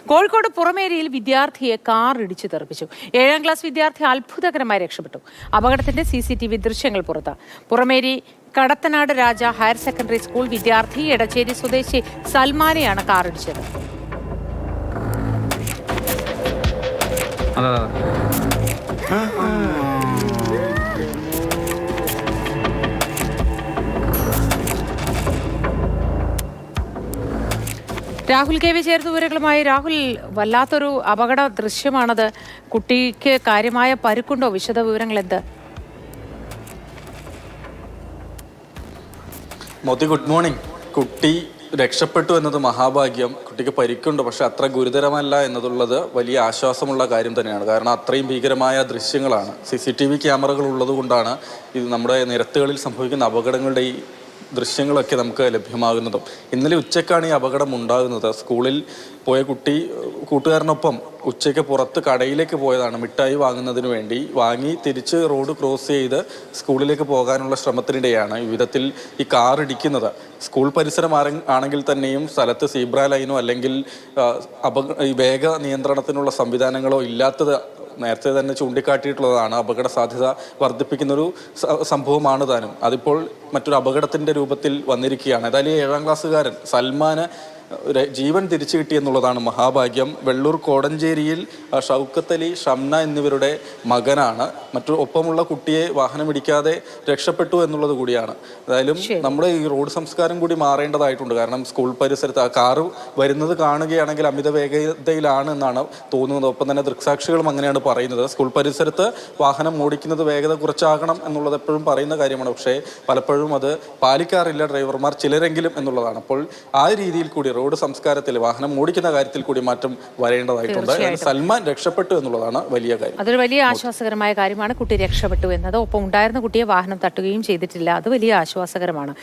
കോഴിക്കോട് പുറമേരിയിൽ വിദ്യാർത്ഥിയെ കാർ ഇടിച്ചു തെറിപ്പിച്ചു. 7ാം ക്ലാസ് വിദ്യാർത്ഥി അത്ഭുതകരമായി രക്ഷപ്പെട്ടു. അപകടത്തിന്റെ CCTV ദൃശ്യങ്ങൾ പുറത്ത്. പുറമേരി കടത്തനാട് രാജ ഹയർ സെക്കൻഡറി സ്കൂൾ വിദ്യാർത്ഥി എടച്ചേരി സ്വദേശി സൽമാനെയാണ് കാർ ഇടിച്ചത്. രാഹുൽ കെ വി ചേർത്ത് വിവരങ്ങളുമായി. രാഹുൽ, വല്ലാത്തൊരു അപകട ദൃശ്യമാണത്. കുട്ടിക്ക് കാര്യമായ പരുക്കുണ്ടോ? വിശദ വിവരങ്ങൾ എന്ത്? Modi, good morning. കുട്ടി രക്ഷപ്പെട്ടു എന്നത് മഹാഭാഗ്യം. കുട്ടിക്ക് പരിക്കുണ്ട്, പക്ഷെ അത്ര ഗുരുതരമല്ല എന്നതുള്ളത് വലിയ ആശ്വാസമുള്ള കാര്യം തന്നെയാണ്. കാരണം അത്രയും ഭീകരമായ ദൃശ്യങ്ങളാണ്. CCTV ക്യാമറകൾ ഉള്ളത് കൊണ്ടാണ് ഇത് നമ്മുടെ നിരത്തുകളിൽ സംഭവിക്കുന്ന അപകടങ്ങളുടെ ഈ ദൃശ്യങ്ങളൊക്കെ നമുക്ക് ലഭ്യമാകുന്നതും. ഇന്നലെ ഉച്ചക്കാണ് ഈ അപകടം ഉണ്ടാകുന്നത്. സ്കൂളിൽ പോയ കുട്ടി കൂട്ടുകാരനൊപ്പം ഉച്ചയ്ക്ക് പുറത്ത് കടയിലേക്ക് പോയതാണ് മിഠായി വാങ്ങുന്നതിന് വേണ്ടി. വാങ്ങി തിരിച്ച് റോഡ് ക്രോസ് ചെയ്ത് സ്കൂളിലേക്ക് പോകാനുള്ള ശ്രമത്തിനിടെയാണ് ഈ വിധത്തിൽ ഈ കാർ ഇടിക്കുന്നത്. സ്കൂൾ പരിസരം ആണെങ്കിൽ തന്നെയും സ്ഥലത്ത് സീബ്ര ലൈനോ അല്ലെങ്കിൽ ഈ വേഗ നിയന്ത്രണത്തിനുള്ള സംവിധാനങ്ങളോ ഇല്ലാത്തത് നേരത്തെ തന്നെ ചൂണ്ടിക്കാട്ടിയിട്ടുള്ളതാണ്. അപകട സാധ്യത വർദ്ധിപ്പിക്കുന്നൊരു സംഭവമാണ് താനും. അതിപ്പോൾ മറ്റൊരു അപകടത്തിൻ്റെ രൂപത്തിൽ വന്നിരിക്കുകയാണ്. ഏതായാലും 7ാം ക്ലാസ്സുകാരൻ സൽമാന് ജീവൻ തിരിച്ചു കിട്ടിയെന്നുള്ളതാണ് മഹാഭാഗ്യം. വെള്ളൂർ കോടഞ്ചേരിയിൽ ഷൗക്കത്ത് അലി, ഷംന എന്നിവരുടെ മകനാണ്. ഒപ്പമുള്ള കുട്ടിയെ വാഹനമിടിക്കാതെ രക്ഷപ്പെട്ടു എന്നുള്ളത് കൂടിയാണ്. ഏതായാലും നമ്മുടെ ഈ റോഡ് സംസ്കാരം കൂടി മാറേണ്ടതായിട്ടുണ്ട്. കാരണം സ്കൂൾ പരിസരത്ത് ആ കാറ് വരുന്നത് കാണുകയാണെങ്കിൽ അമിത വേഗതയിലാണ് എന്നാണ് തോന്നുന്നത്. ഒപ്പം തന്നെ ദൃക്സാക്ഷികളും അങ്ങനെയാണ് പറയുന്നത്. സ്കൂൾ പരിസരത്ത് വാഹനം ഓടിക്കുന്നത് വേഗത കുറച്ചാകണം എന്നുള്ളത് എപ്പോഴും പറയുന്ന കാര്യമാണ്. പക്ഷേ പലപ്പോഴും അത് പാലിക്കാറില്ല ഡ്രൈവർമാർ, ചിലരെങ്കിലും എന്നുള്ളതാണ്. അപ്പോൾ ആ രീതിയിൽ കൂടി റോഡ് സംസ്കാരത്തിൽ വാഹനം ഓടിക്കുന്ന കാര്യത്തിൽ കൂടി മാറ്റം വരേണ്ടതായിട്ടുണ്ട്. സൽമാൻ രക്ഷപ്പെട്ടു എന്നുള്ളതാണ് വലിയ കാര്യം. അതൊരു വലിയ ആശ്വാസകരമായ കാര്യമാണ്. കുട്ടി രക്ഷപ്പെട്ടു എന്നത്. ഒപ്പം ഉണ്ടായിരുന്ന കുട്ടിയെ വാഹനം തട്ടുകയും ചെയ്തിട്ടില്ല. അത് വലിയ ആശ്വാസകരമാണ്.